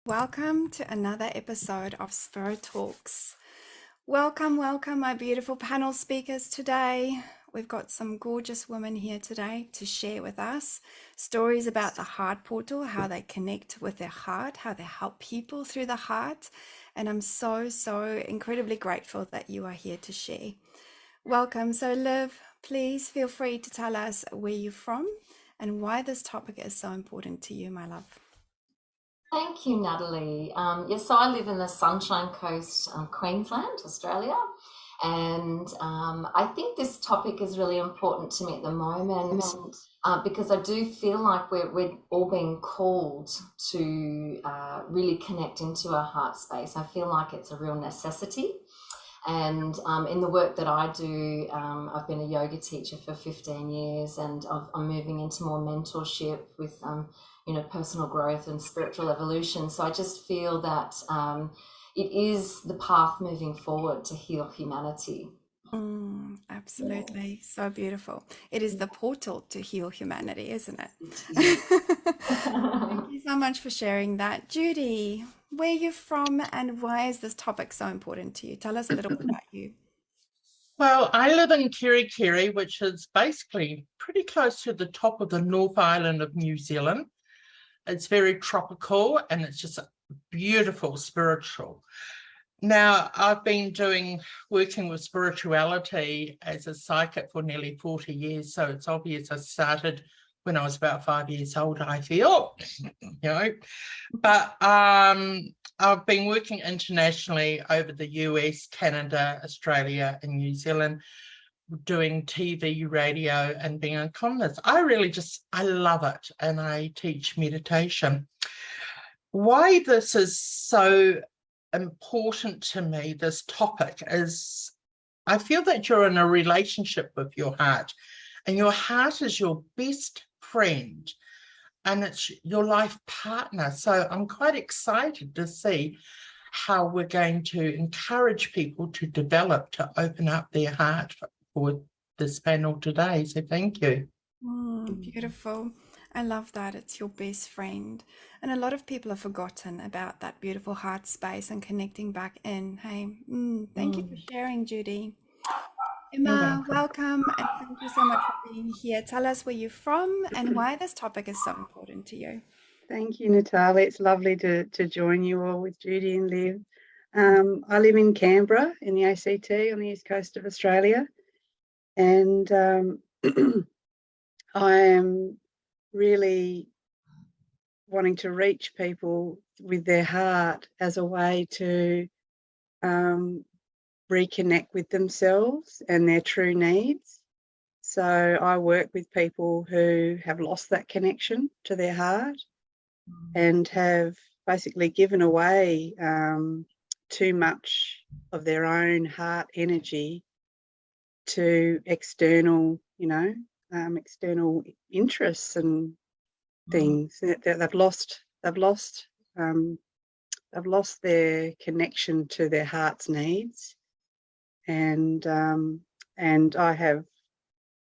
Welcome to another episode of Spirit Talks. Welcome, my beautiful panel speakers today. We've got some gorgeous women here today to share with us stories about the heart portal, how they connect with their heart, how they help people through the heart. And I'm so incredibly grateful that you are here to share. Welcome. So, Liv, please feel free to tell us where you're from and why this topic is so important to you, my love. Thank you, Natalie. So I live in the Sunshine Coast, Queensland, Australia. And I think this topic is really important to me at the moment because I do feel like we're all being called to really connect into our heart space. I feel like it's a real necessity. And in the work that I do, I've been a yoga teacher for 15 years and I'm moving into more mentorship with personal growth and spiritual evolution. So I just feel that it is the path moving forward to heal humanity. Absolutely. So beautiful. It is the portal to heal humanity, isn't it? Thank you so much for sharing that. Judy, where are you from and why is this topic so important to you? Tell us a little bit about you. Well, I live in Kerikeri, which is basically pretty close to the top of the North Island of New Zealand. It's very tropical and it's just beautiful spiritual. Now, I've been working with spirituality as a psychic for nearly 40 years, so it's obvious I started when I was about 5 years old, I feel, But I've been working internationally over the US, Canada, Australia, and New Zealand, doing TV, radio, and being a columnist. I love it, and I teach meditation. Why this is so important to me, this topic, is I feel that you're in a relationship with your heart, and your heart is your best friend, and it's your life partner. So I'm quite excited to see how we're going to encourage people to open up their heart for this panel today. So thank you. Beautiful. I love that. It's your best friend. And a lot of people have forgotten about that beautiful heart space and connecting back in. Hey, thank you for sharing, Judy. Emma, welcome and thank you so much for being here. Tell us where you're from and why this topic is so important to you. Thank you, Natalie. It's lovely to join you all with Judy and Liv. I live in Canberra in the ACT on the east coast of Australia, and I am really wanting to reach people with their heart as a way to reconnect with themselves and their true needs. So I work with people who have lost that connection to their heart and have basically given away too much of their own heart energy to external, external interests and things. They've lost their connection to their heart's needs, and I have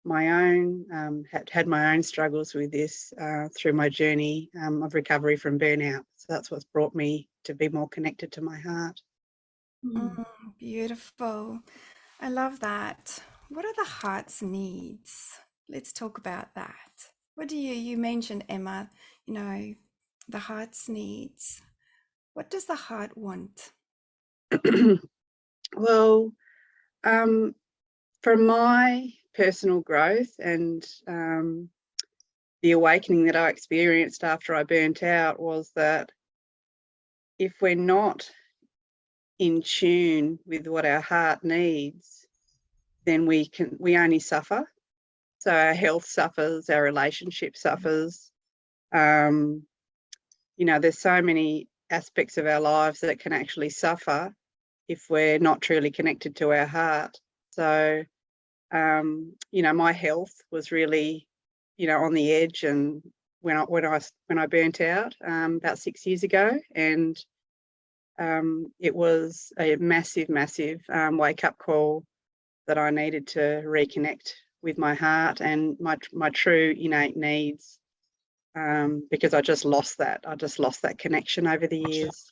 my own had my own struggles with this through my journey of recovery from burnout. So that's what's brought me to be more connected to my heart. Beautiful. I love that. What are the heart's needs? Let's talk about that. What do you mentioned, Emma, the heart's needs. What does the heart want? Well, from my personal growth and the awakening that I experienced after I burnt out was that if we're not in tune with what our heart needs, then we only suffer. So our health suffers, our relationship suffers. There's so many aspects of our lives that can actually suffer if we're not truly connected to our heart. So my health was really on the edge, and when I burnt out about 6 years ago, and it was a massive wake up call that I needed to reconnect with my heart and my true innate needs. because I just lost that. I just lost that connection over the years.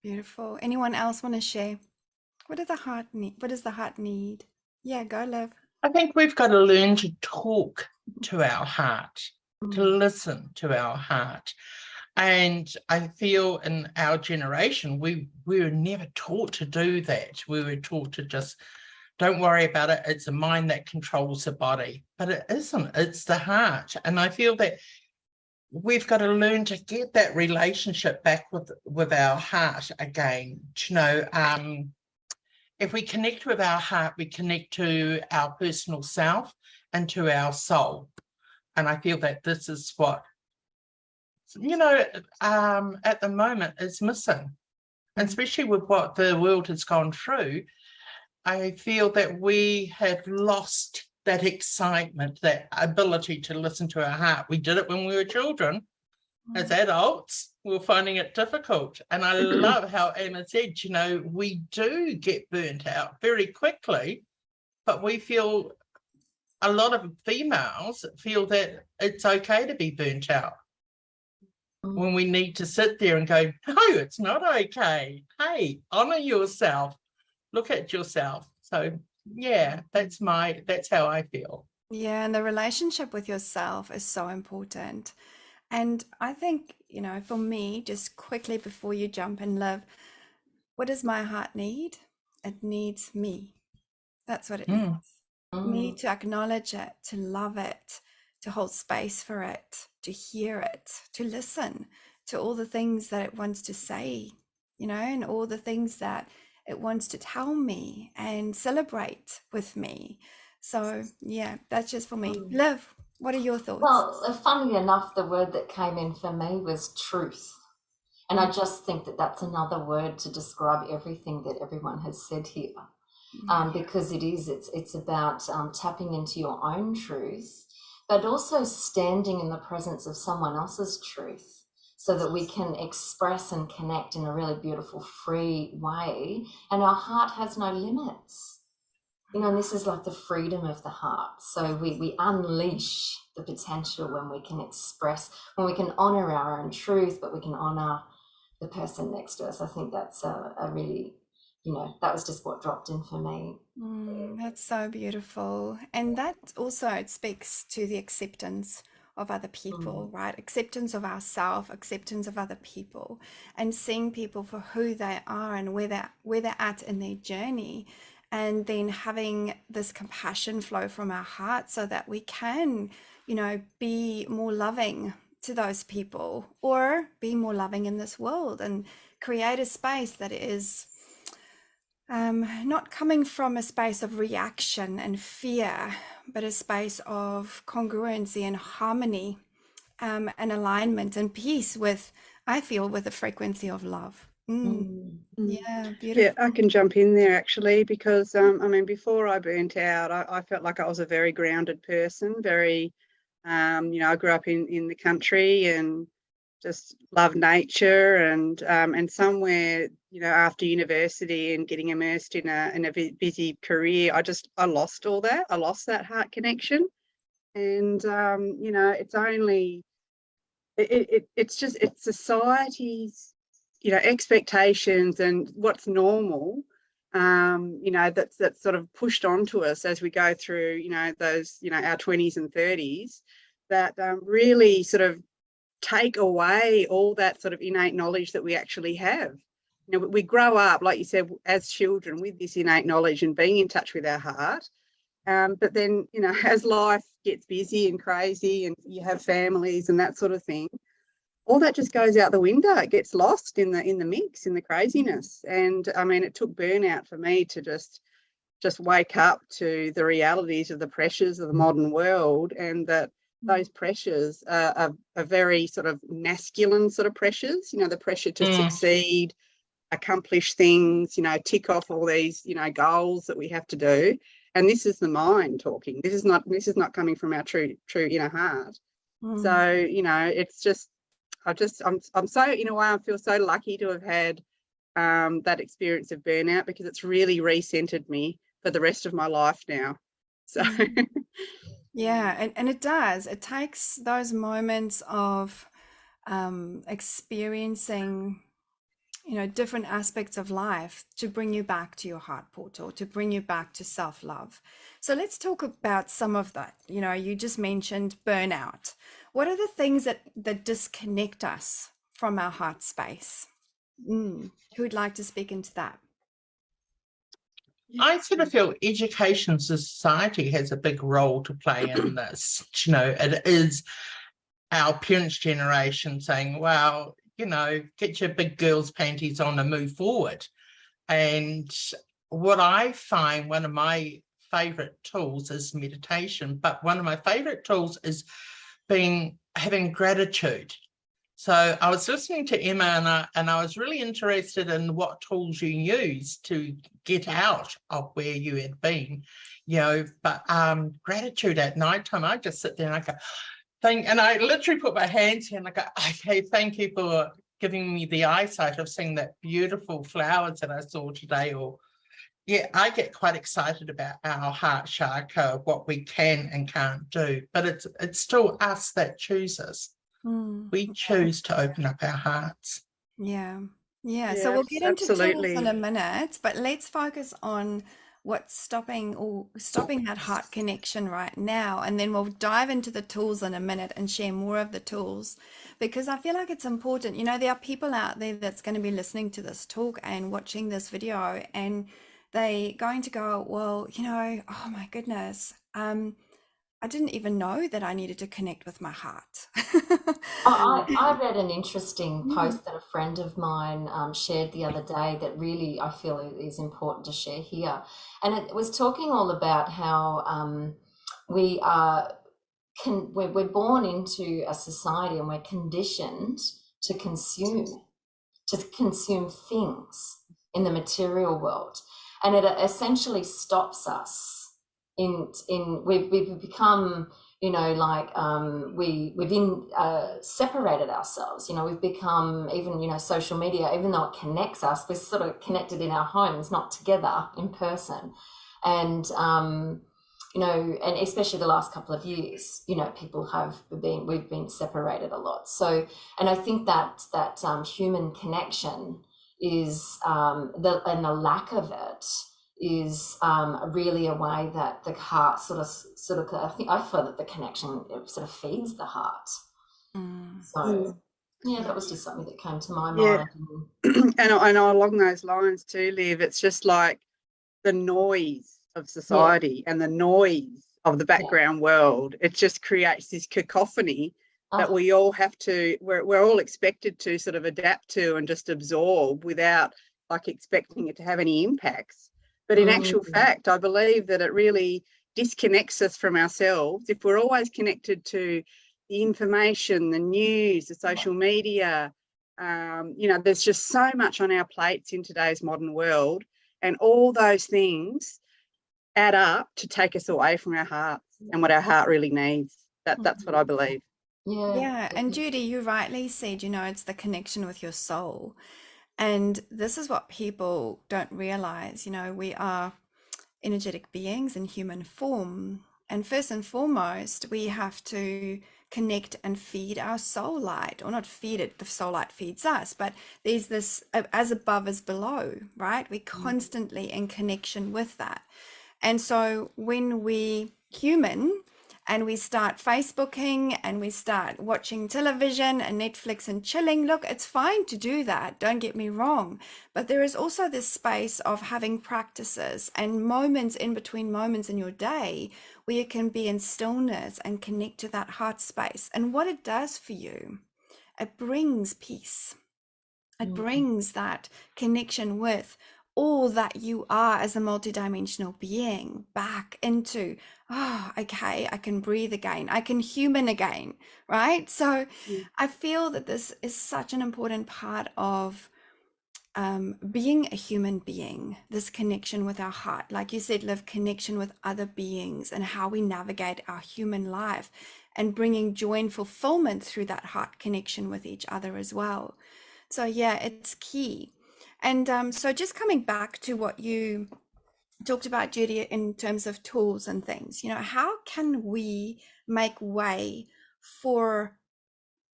Beautiful. Anyone else want to share? What does the heart need? What does the heart need? Yeah, go, Liv. I think we've got to learn to talk to our heart, to listen to our heart. And I feel in our generation, we were never taught to do that. We were taught to just, don't worry about it. It's the mind that controls the body. But it isn't. It's the heart. And I feel that we've got to learn to get that relationship back with our heart again. You know, if we connect with our heart, we connect to our personal self and to our soul. And I feel that this is what, you know, at the moment is missing. And especially with what the world has gone through, I feel that we have lost that excitement, that ability to listen to our heart. We did it when we were children. As adults, we're finding it difficult. And I love how Anna said, you know, we do get burnt out very quickly, but we feel, a lot of females feel that it's okay to be burnt out. When we need to sit there and go, no, it's not okay. Hey, honor yourself. Look at yourself. So yeah, that's how I feel. Yeah, and the relationship with yourself is so important. And I think, you know, for me, just quickly before you jump and Liv, what does my heart need? It needs me. That's what it needs. Me to acknowledge it, to love it, to hold space for it, to hear it, to listen to all the things that it wants to say, you know, and all the things that it wants to tell me and celebrate with me. So yeah, that's just for me. Liv, what are your thoughts? Well, funnily enough, the word that came in for me was truth. And I just think that that's another word to describe everything that everyone has said here. Because it's about tapping into your own truth, but also standing in the presence of someone else's truth so that we can express and connect in a really beautiful, free way. And our heart has no limits. You know, and this is like the freedom of the heart. So we unleash the potential when we can express, when we can honor our own truth, but we can honor the person next to us. I think that's a really, you know, that was just what dropped in for me. That's so beautiful. And that also, it speaks to the acceptance of other people, right? Acceptance of ourselves, acceptance of other people, and seeing people for who they are and where they're at in their journey. And then having this compassion flow from our heart so that we can, you know, be more loving to those people or be more loving in this world and create a space that is not coming from a space of reaction and fear, but a space of congruency and harmony and alignment and peace with, I feel, with the frequency of love. Yeah, beautiful. Yeah, I can jump in there actually because, I mean, before I burnt out, I felt like I was a very grounded person, very, you know, I grew up in the country and just love nature and somewhere, you know, after university and getting immersed in a busy career, I lost all that. I lost that heart connection. And, you know, it's only, it's society's, you know, expectations and what's normal, you know, that's sort of pushed onto us as we go through, you know, those, you know, our 20s and 30s that really sort of take away all that sort of innate knowledge that we actually have. You know, we grow up, like you said, as children with this innate knowledge and being in touch with our heart. But then, you know, as life gets busy and crazy and you have families and that sort of thing, all that just goes out the window. It gets lost in the mix, in the craziness. And I mean, it took burnout for me to just wake up to the realities of the pressures of the modern world, and that those pressures are very sort of masculine sort of pressures, you know, the pressure to succeed, accomplish things, you know, tick off all these, you know, goals that we have to do. And this is the mind talking. This is not coming from our true inner heart. So, you know, it's just, I'm so, in a way, I feel so lucky to have had that experience of burnout, because it's really recentered me for the rest of my life now. So Yeah, and it does. It takes those moments of experiencing, different aspects of life to bring you back to your heart portal, to bring you back to self-love. So let's talk about some of that. You just mentioned burnout. What are the things that disconnect us from our heart space? Who would like to speak into that? I sort of feel education society has a big role to play in this. It is our parents' generation saying, well, get your big girl's panties on and move forward. And what I find one of my favorite tools is meditation, but one of my favorite tools is having gratitude. So I was listening to Emma and I was really interested in what tools you use to get out of where you had been, but gratitude at nighttime, I just sit there and I go, and I literally put my hands here and I go, okay, thank you for giving me the eyesight of seeing that beautiful flowers that I saw today. Or I get quite excited about our heart chakra, what we can and can't do, but it's still us that chooses. We choose to open up our hearts. Yeah. So Yeah, we'll get into tools absolutely. in a minute, but let's focus on what's stopping that heart connection right now, and then we'll dive into the tools in a minute and share more of the tools, because I feel like it's important. There are people out there that's going to be listening to this talk and watching this video, and they going to go, well, oh my goodness, I didn't even know that I needed to connect with my heart. I read an interesting Mm. post that a friend of mine shared the other day that really I feel is important to share here. And it was talking all about how we are we're born into a society and we're conditioned to consume things in the material world, and it essentially stops us we've become, separated ourselves. We've become, even, social media, even though it connects us, we're sort of connected in our homes, not together in person. And and especially the last couple of years, we've been separated a lot. So, and I think that human connection is and the lack of it is really a way that the heart sort of I feel that the connection, it sort of feeds the heart. So that was just something that came to my mind. And along those lines too, Liv, it's just like the noise of society and the noise of the background world. It just creates this cacophony that we all have to, we're all expected to sort of adapt to and just absorb without like expecting it to have any impacts. But in actual fact, I believe that it really disconnects us from ourselves. If we're always connected to the information, the news, the social media, there's just so much on our plates in today's modern world, and all those things add up to take us away from our hearts and what our heart really needs. That's what I believe. Yeah, and Judy, you rightly said, it's the connection with your soul. And this is what people don't realize. We are energetic beings in human form. And first and foremost, we have to connect and feed our soul light, or not feed it, the soul light feeds us, but there's this as above as below, right? We're constantly in connection with that. And so when we human and we start Facebooking and we start watching television and Netflix and chilling, look, it's fine to do that, don't get me wrong. But there is also this space of having practices and moments in between moments in your day where you can be in stillness and connect to that heart space. And what it does for you, it brings peace. It brings that connection with all that you are as a multidimensional being back into, okay, I can breathe again, I can human again, right? So I feel that this is such an important part of being a human being, this connection with our heart, like you said, Liv, connection with other beings and how we navigate our human life and bringing joy and fulfillment through that heart connection with each other as well. So it's key. And so just coming back to what you talked about, Judy, in terms of tools and things. How can we make way for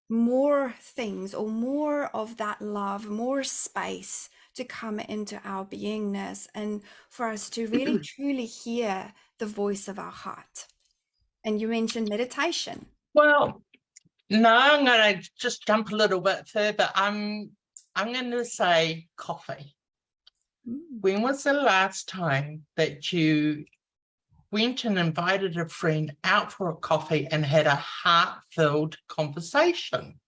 more things or more of that love, more space to come into our beingness, and for us to really truly hear the voice of our heart? And you mentioned meditation. Well, no, I'm going to just jump a little bit further. I'm going to say coffee. When was the last time that you went and invited a friend out for a coffee and had a heart-filled conversation?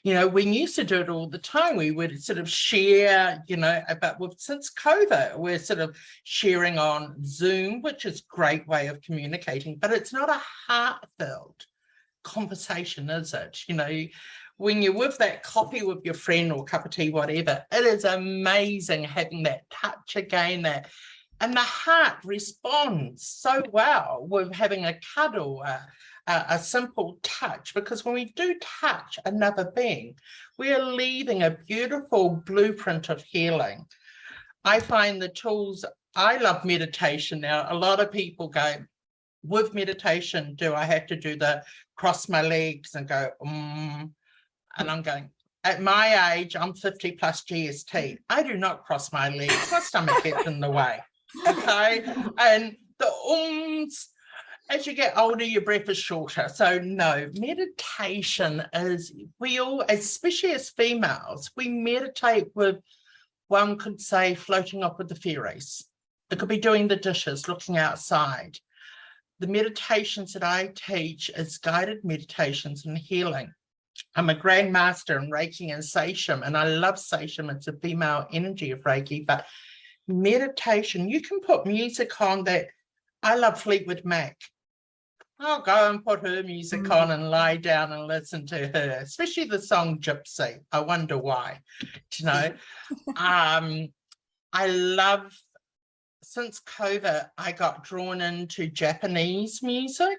We used to do it all the time. We would sort of share, since COVID, we're sort of sharing on Zoom, which is a great way of communicating, but it's not a heartfelt conversation, is it? When you're with that coffee with your friend or cup of tea, whatever, it is amazing having that touch again, and the heart responds so well with having a cuddle, a simple touch, because when we do touch another being, we are leaving a beautiful blueprint of healing. I find the tools, I love meditation now. A lot of people go, with meditation, do I have to do the cross my legs and go, And I'm going, at my age, I'm 50 plus GST. I do not cross my legs. My stomach gets in the way. Okay. And the as you get older, your breath is shorter. So no, meditation is, we all, especially as females, we meditate with, one could say, floating up with the fairies. It could be doing the dishes, looking outside. The meditations that I teach is guided meditations and healing. I'm a grandmaster in Reiki and Seisham, and I love Seisham. It's a female energy of Reiki, but meditation, you can put music on that. I love Fleetwood Mac. I'll go and put her music on and lie down and listen to her, especially the song Gypsy. I wonder why. I love, since COVID, I got drawn into Japanese music,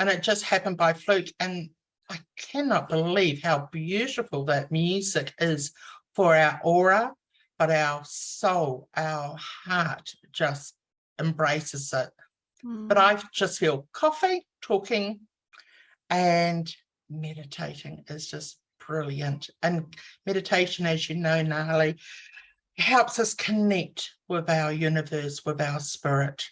and it just happened by fluke. And I cannot believe how beautiful that music is for our aura, but our soul, our heart just embraces it. But I just feel coffee, talking, and meditating is just brilliant. And meditation, as you know, Nali, helps us connect with our universe, with our spirit.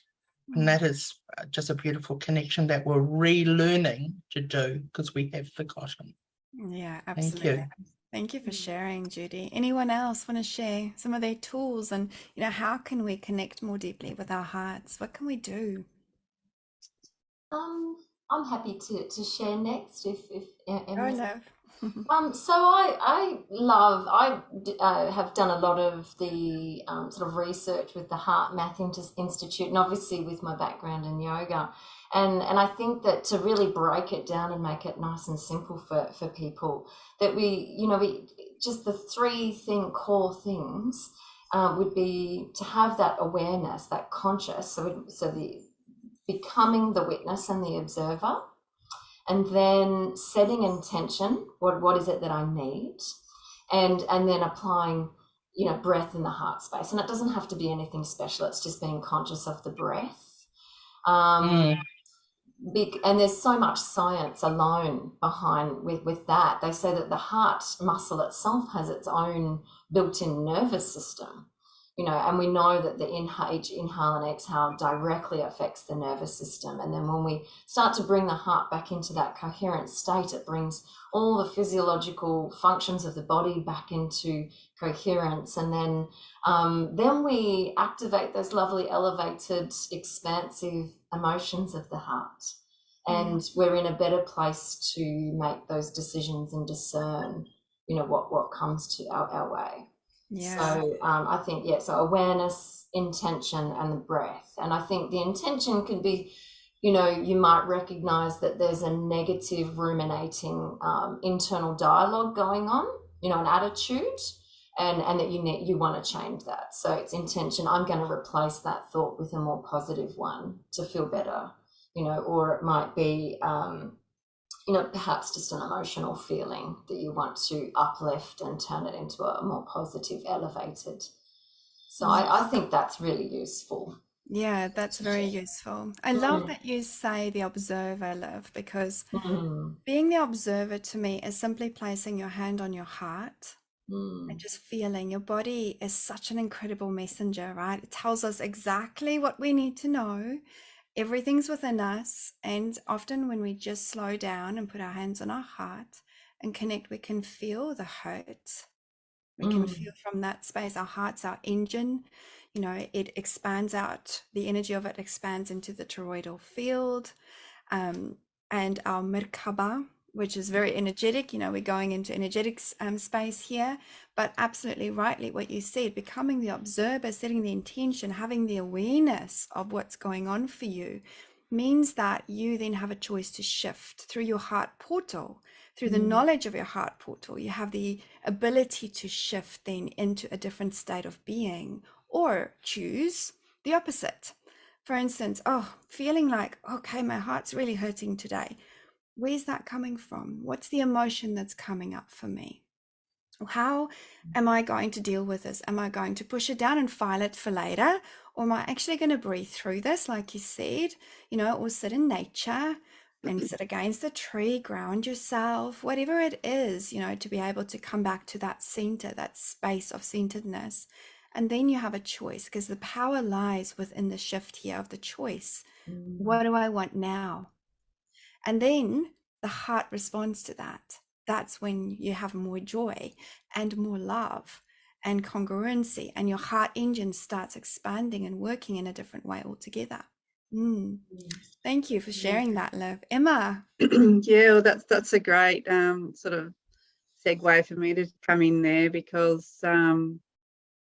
And that is just a beautiful connection that we're relearning to do because we have forgotten. Yeah, absolutely. Thank you for sharing, Judy. Anyone else want to share some of their tools, and how can we connect more deeply with our hearts? What can we do? I'm happy to share next if Go, Liv. So I have done a lot of the sort of research with the Heart Math Institute, and obviously with my background in yoga, and I think that to really break it down and make it nice and simple for people, that we just the core things would be to have that awareness, that conscious, so the becoming the witness and the observer, and then setting intention, what is it that I need, and then applying breath in the heart space. And it doesn't have to be anything special, it's just being conscious of the breath. And there's so much science alone behind with that. They say that the heart muscle itself has its own built-in nervous system, and we know that the inhale and exhale directly affects the nervous system. And then when we start to bring the heart back into that coherent state, it brings all the physiological functions of the body back into coherence. And then we activate those lovely, elevated, expansive emotions of the heart. And we're in a better place to make those decisions and discern, what comes to our way. Yeah. So I think, so awareness, intention, and the breath. And I think the intention could be, you might recognize that there's a negative ruminating internal dialogue going on, an attitude, and that you want to change that. So it's intention. I'm going to replace that thought with a more positive one to feel better, or it might be, perhaps just an emotional feeling that you want to uplift and turn it into a more positive, elevated. So I think that's really useful. Yeah, that's very useful. I love that you say the observer, Liv, because Mm, being the observer to me is simply placing your hand on your heart and mm, just feeling. Your body is such an incredible messenger, right? It tells us exactly what we need to know. Everything's within us. And often when we just slow down and put our hands on our heart and connect, we can feel the hurt. We can mm, feel from that space. Our heart's our engine. You know, it expands out, the energy of it expands into the toroidal field. um, and our Merkaba, which is very energetic. You know, we're going into energetics space here, but absolutely rightly what you said, becoming the observer, setting the intention, having the awareness of what's going on for you means that you then have a choice to shift through your heart portal, through the knowledge of your heart portal. You have the ability to shift then into a different state of being, or choose the opposite. For instance, oh, feeling like, okay, my heart's really hurting today. Where's that coming from? What's the emotion that's coming up for me? How am I going to deal with this? Am I going to push it down and file it for later? Or am I actually going to breathe through this, like you said, you know, or sit in nature and sit against a tree, ground yourself, whatever it is, you know, to be able to come back to that center, that space of centeredness. And then you have a choice, because the power lies within the shift here of the choice. mm, What do I want now? And then the heart responds to that. That's when you have more joy and more love and congruency, and your heart engine starts expanding and working in a different way altogether. Thank you for Yeah. sharing that, Liv. Emma. Yeah, well, that's a great sort of segue for me to come in there, because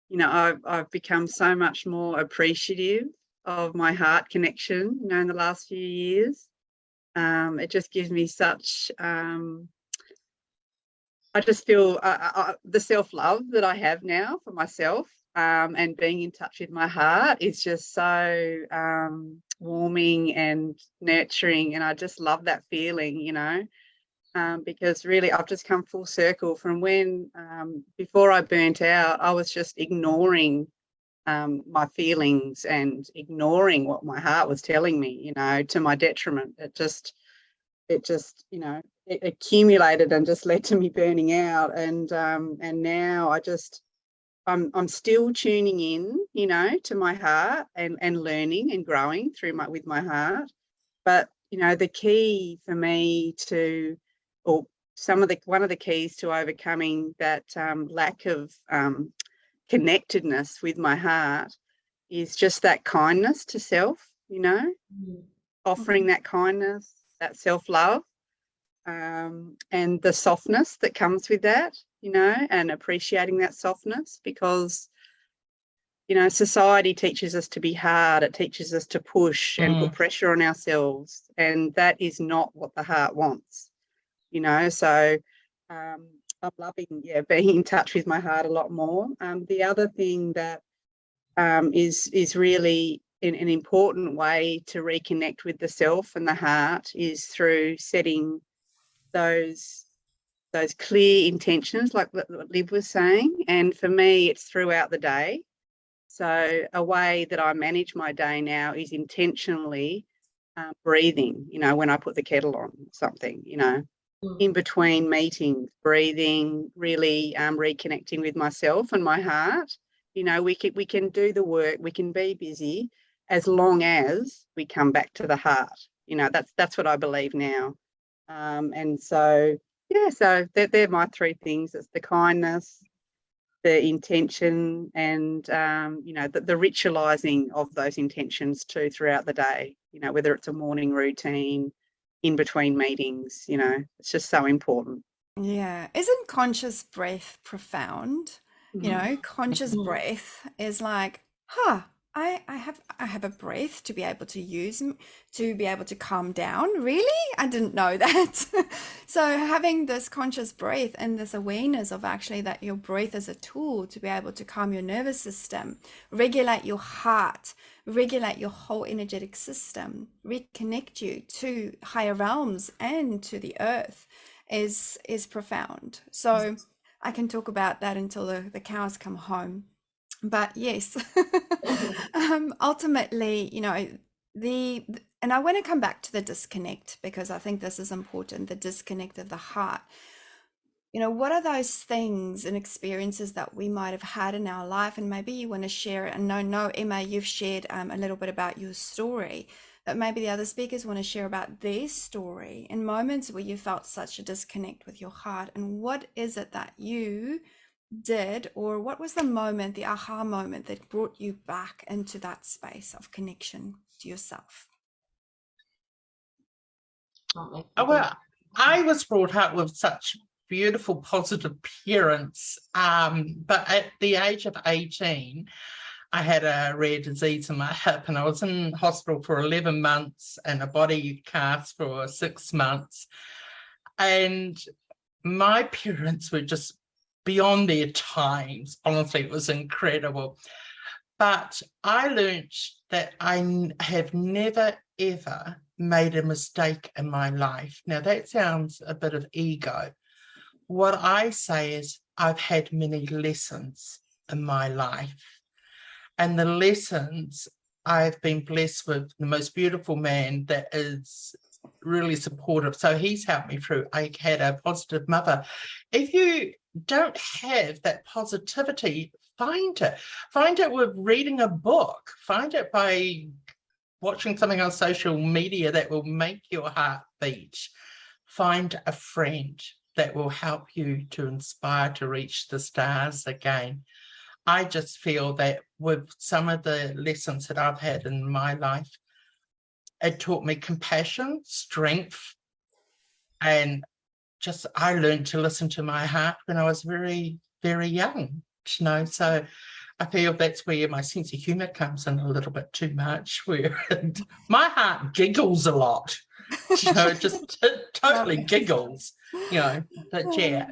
you know, I've become so much more appreciative of my heart connection, you know, in the last few years. It just gives me such I just feel the self-love that I have now for myself, and being in touch with my heart is just so warming and nurturing, and I just love that feeling, you know. Because really I've just come full circle from when, before I burnt out, I was just ignoring my feelings and ignoring what my heart was telling me, you know, to my detriment. It just, you know, it accumulated and just led to me burning out. And now I'm still tuning in, you know, to my heart, and learning and growing with my heart. But, you know, the key for me to, or one of the keys to overcoming that lack of connectedness with my heart is just that kindness to self, you know, mm, offering that kindness, that self-love, and the softness that comes with that, you know, and appreciating that softness, because, you know, society teaches us to be hard. It teaches us to push and put pressure on ourselves, and that is not what the heart wants, you know. So I'm loving, being in touch with my heart a lot more. The other thing that is really an important way to reconnect with the self and the heart is through setting those clear intentions, like what Liv was saying. And for me, it's throughout the day. So a way that I manage my day now is intentionally breathing, you know, when I put the kettle on something, you know, in between meetings, breathing, really reconnecting with myself and my heart. You know, we can do the work, we can be busy, as long as we come back to the heart. You know, that's what I believe now. And so, yeah, so they're my three things. It's the kindness, the intention, and you know, the ritualizing of those intentions too throughout the day, you know, whether it's a morning routine, in between meetings, you know, it's just so important. Yeah. Isn't conscious breath profound? You Mhm. know, conscious mm, breath is like, I have a breath to be able to use, to be able to calm down. Really? I didn't know that. So having this conscious breath and this awareness of actually that your breath is a tool to be able to calm your nervous system, regulate your heart, regulate your whole energetic system, reconnect you to higher realms and to the earth is profound. So I can talk about that until the cows come home. But yes, ultimately, the and I want to come back to the disconnect because I think this is important, the disconnect of the heart. What are those things and experiences that we might have had in our life? And maybe you want to share it. And no, Emma, you've shared a little bit about your story, but maybe the other speakers want to share about their story and moments where you felt such a disconnect with your heart. And what is it that you did, or what was the moment, the aha moment that brought you back into that space of connection to yourself? Well, I was brought up with such beautiful, positive parents. But at the age of 18, I had a rare disease in my hip, and I was in hospital for 11 months and a body cast for 6 months. And my parents were just beyond their times. Honestly, it was incredible. But I learned that I have never, ever made a mistake in my life. Now, that sounds a bit of ego. What I say is I've had many lessons in my life. And the lessons, I've been blessed with the most beautiful man that is really supportive. So he's helped me through. I had a positive mother. If you don't have that positivity, find it. Find it with reading a book. Find it by watching something on social media that will make your heart beat. Find a friend that will help you to inspire to reach the stars again. I just feel that with some of the lessons that I've had in my life, it taught me compassion, strength, and just I learned to listen to my heart when I was very, very young, so I feel that's where my sense of humour comes in a little bit too much, where my heart giggles a lot, just totally giggles, but yeah.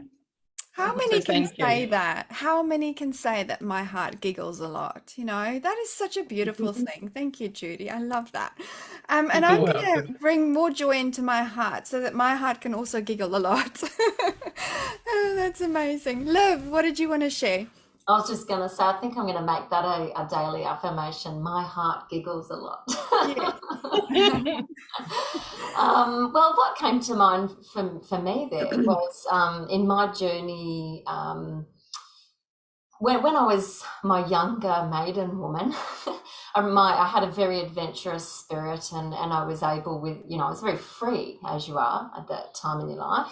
How So many can thank say you. that? How many can say that my heart giggles a lot? That is such a beautiful thing. Thank you, Judy. I love that. And You're I'm going to welcome. bring more joy into my heart so that my heart can also giggle a lot. Oh, that's amazing. Liv, what did you want to share? I was just going to say, I think I'm going to make that a daily affirmation. My heart giggles a lot. Yes. Well, what came to mind for me there was in my journey, when I was my younger maiden woman, I had a very adventurous spirit, and I was able I was very free, as you are at that time in your life.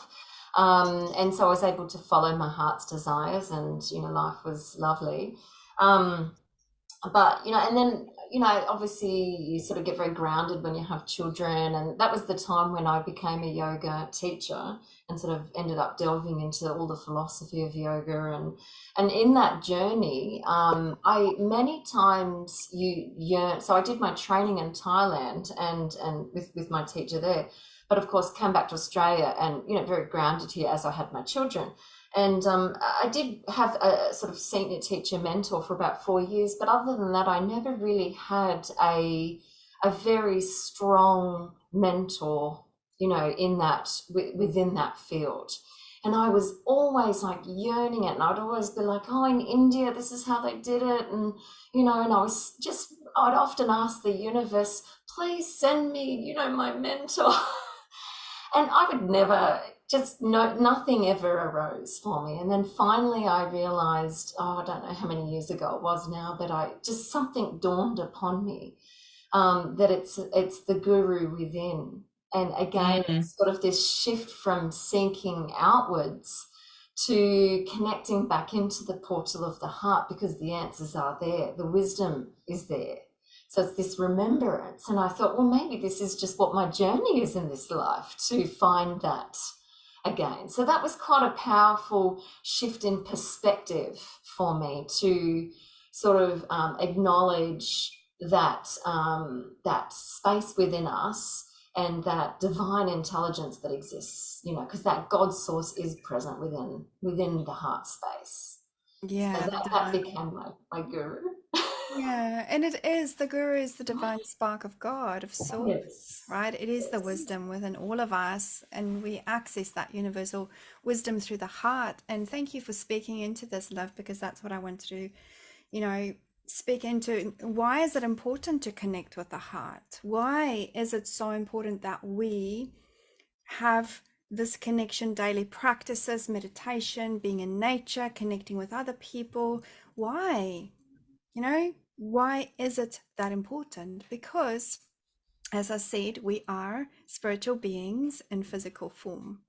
And so I was able to follow my heart's desires, and life was lovely. But and then obviously you sort of get very grounded when you have children, and that was the time when I became a yoga teacher and sort of ended up delving into all the philosophy of yoga, and in that journey, I many times you yearn. So I did my training in Thailand and with my teacher there, but of course came back to Australia and very grounded here as I had my children. And I did have a sort of senior teacher mentor for about 4 years, but other than that, I never really had a very strong mentor, in that within that field. And I was always like yearning it, and I'd always be like, "Oh, in India, this is how they did it," and and I'd often ask the universe, "Please send me, my mentor." And I would never, nothing ever arose for me. And then finally I realized, I don't know how many years ago it was now, but something dawned upon me, that it's the guru within. And again, it's sort of this shift from seeking outwards to connecting back into the portal of the heart, because the answers are there, the wisdom is there. So it's this remembrance. And I thought, well, maybe this is just what my journey is in this life, to find that again. So that was quite a powerful shift in perspective for me, to sort of acknowledge that that space within us and that divine intelligence that exists, because that God source is present within the heart space. Yeah, So that became my guru. Yeah, and the guru is the divine spark of God, of source, Yes. right? It is the wisdom within all of us, and we access that universal wisdom through the heart. And thank you for speaking into this, love, because that's what I want to speak into why is it important to connect with the heart? Why is it so important that we have this connection, daily practices, meditation, being in nature, connecting with other people? Why? Why is it that important? Because, as I said, we are spiritual beings in physical form.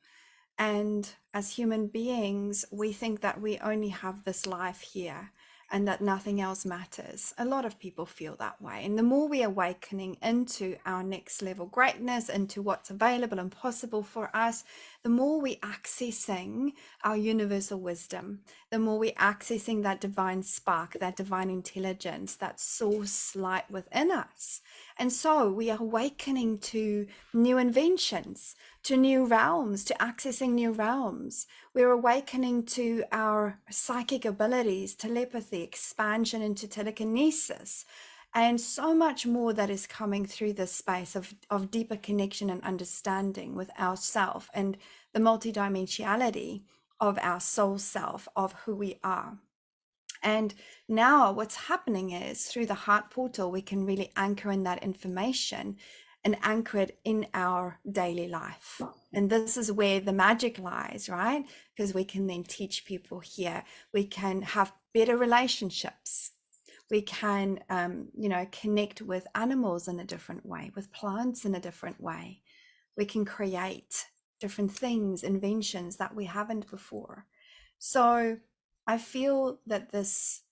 And as human beings, we think that we only have this life here and that nothing else matters. A lot of people feel that way. And the more we are awakening into our next level greatness, into what's available and possible for us, the more we accessing our universal wisdom, the more we accessing that divine spark, that divine intelligence, that source light within us. And so we are awakening to new inventions, to new realms, to accessing new realms. We're awakening to our psychic abilities, telepathy, expansion into telekinesis, and so much more that is coming through this space of deeper connection and understanding with ourself and the multidimensionality of our soul self, of who we are. And now what's happening is through the heart portal, we can really anchor in that information and anchor it in our daily life. And this is where the magic lies, right? Because we can then teach people here. We can have better relationships. We can, connect with animals in a different way, with plants in a different way. We can create different things, inventions that we haven't before. So I feel that this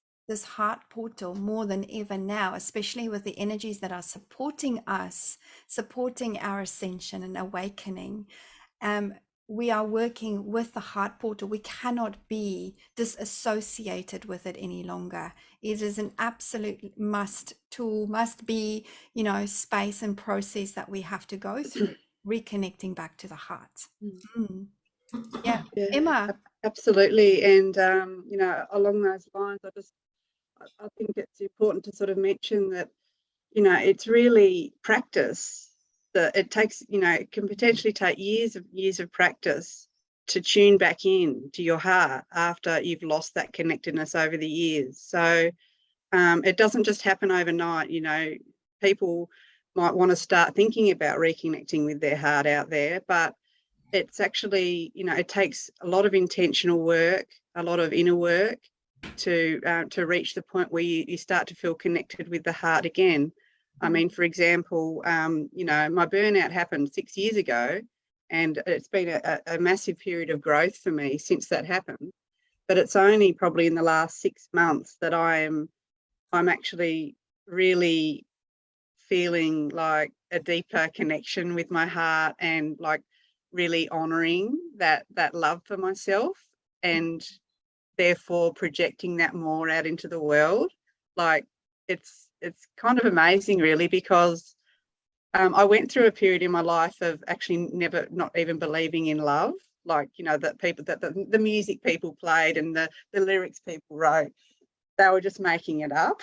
heart portal, more than ever now, especially with the energies that are supporting us, supporting our ascension and awakening, we are working with the heart portal. We cannot be disassociated with it any longer. It is an absolute must tool, must be, space and process that we have to go through, reconnecting back to the heart. Yeah, Emma. Absolutely. And along those lines, I think it's important to sort of mention that it's really practice. That it takes, it can potentially take years of practice to tune back in to your heart after you've lost that connectedness over the years. So it doesn't just happen overnight. People might want to start thinking about reconnecting with their heart out there, but it's actually, it takes a lot of intentional work, a lot of inner work to reach the point where you start to feel connected with the heart again. I mean, for example, my burnout happened 6 years ago, and it's been a massive period of growth for me since that happened. But it's only probably in the last 6 months that I'm actually really feeling like a deeper connection with my heart and like really honoring that love for myself, and therefore projecting that more out into the world. Like it's kind of amazing, really, because I went through a period in my life of actually not even believing in love, like that people that the music people played and the lyrics people wrote, they were just making it up.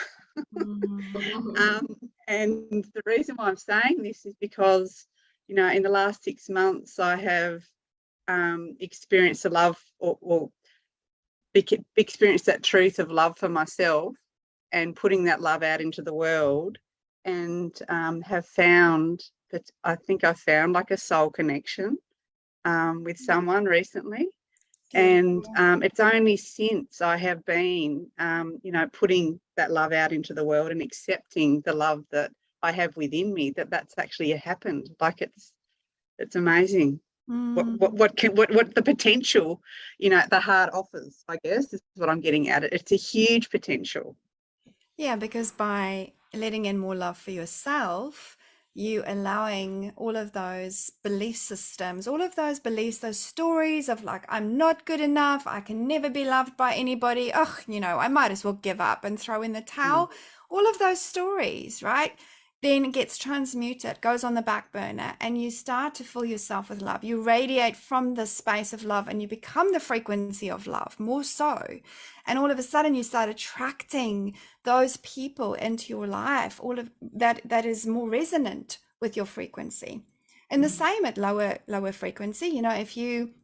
And the reason why I'm saying this is because in the last 6 months I have experienced the love or experienced that truth of love for myself and putting that love out into the world, and have found that I think I found like a soul connection with someone recently. And it's only since I have been, putting that love out into the world and accepting the love that I have within me that's actually happened. Like it's amazing. What the potential, the heart offers, I guess, is what I'm getting at. It's a huge potential. Yeah, because by letting in more love for yourself, you allowing all of those belief systems, all of those beliefs, those stories of like, I'm not good enough, I can never be loved by anybody, I might as well give up and throw in the towel. All of those stories, right? Then it gets transmuted, goes on the back burner, and you start to fill yourself with love. You radiate from the space of love and you become the frequency of love, more so. And all of a sudden you start attracting those people into your life, all of that is more resonant with your frequency. And the same at lower frequency, if you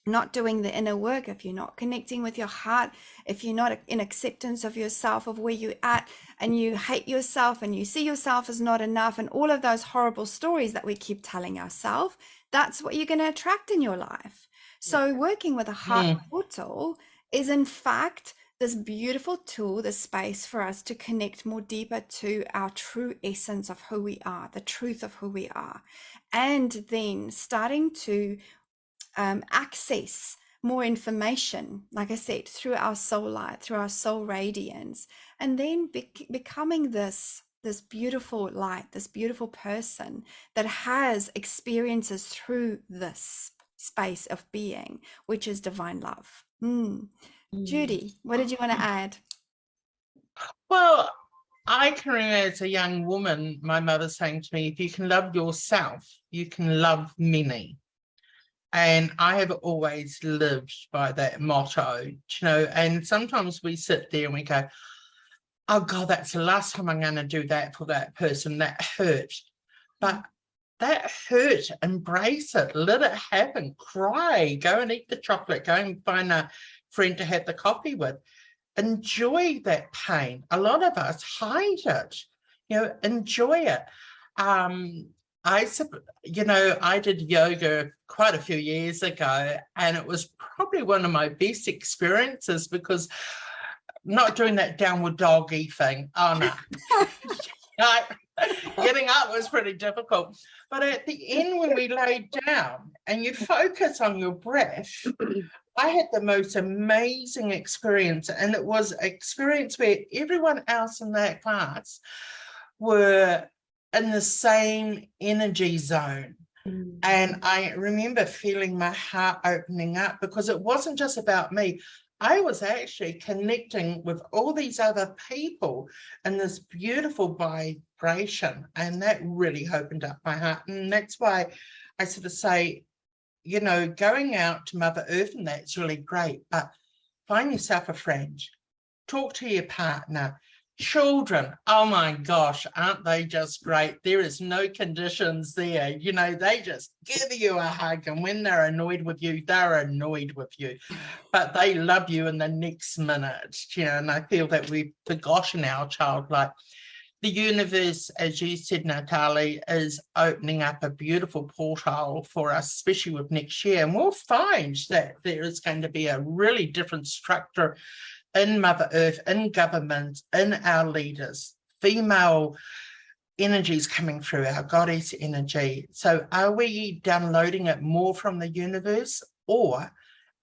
not doing the inner work, if you're not connecting with your heart, if you're not in acceptance of yourself, of where you're at, and you hate yourself and you see yourself as not enough, and all of those horrible stories that we keep telling ourselves, that's what you're going to attract in your life. So working with a heart portal is in fact this beautiful tool, this space for us to connect more deeper to our true essence of who we are, the truth of who we are, and then starting to access more information, like I said, through our soul light, through our soul radiance, and then becoming this beautiful light, this beautiful person that has experiences through this space of being, which is divine love. Judie, what did you want to add? Well, I can remember as a young woman, my mother saying to me, if you can love yourself, you can love many. And I have always lived by that motto, and sometimes we sit there and we go, oh God, that's the last time I'm going to do that for that person. That hurt. But that hurt, embrace it, let it happen, cry, go and eat the chocolate, go and find a friend to have the coffee with. Enjoy that pain. A lot of us hide it, enjoy it. I did yoga quite a few years ago, and it was probably one of my best experiences because not doing that downward doggy thing. Oh, no. Getting up was pretty difficult. But at the end, when we laid down and you focus on your breath, I had the most amazing experience. And it was an experience where everyone else in that class were in the same energy zone. And I remember feeling my heart opening up because it wasn't just about me. I was actually connecting with all these other people in this beautiful vibration, and that really opened up my heart. And that's why I sort of say, going out to Mother Earth and that's really great, but find yourself a friend, talk to your partner. Children, oh my gosh, aren't they just great? There is no conditions there. They just give you a hug, and when they're annoyed with you, they're annoyed with you, but they love you in the next minute. And I feel that we've forgotten our childlike. The universe, as you said, Natalie, is opening up a beautiful portal for us, especially with next year, and we'll find that there is going to be a really different structure in Mother Earth, in government, in our leaders, female energies coming through, our goddess energy. So are we downloading it more from the universe, or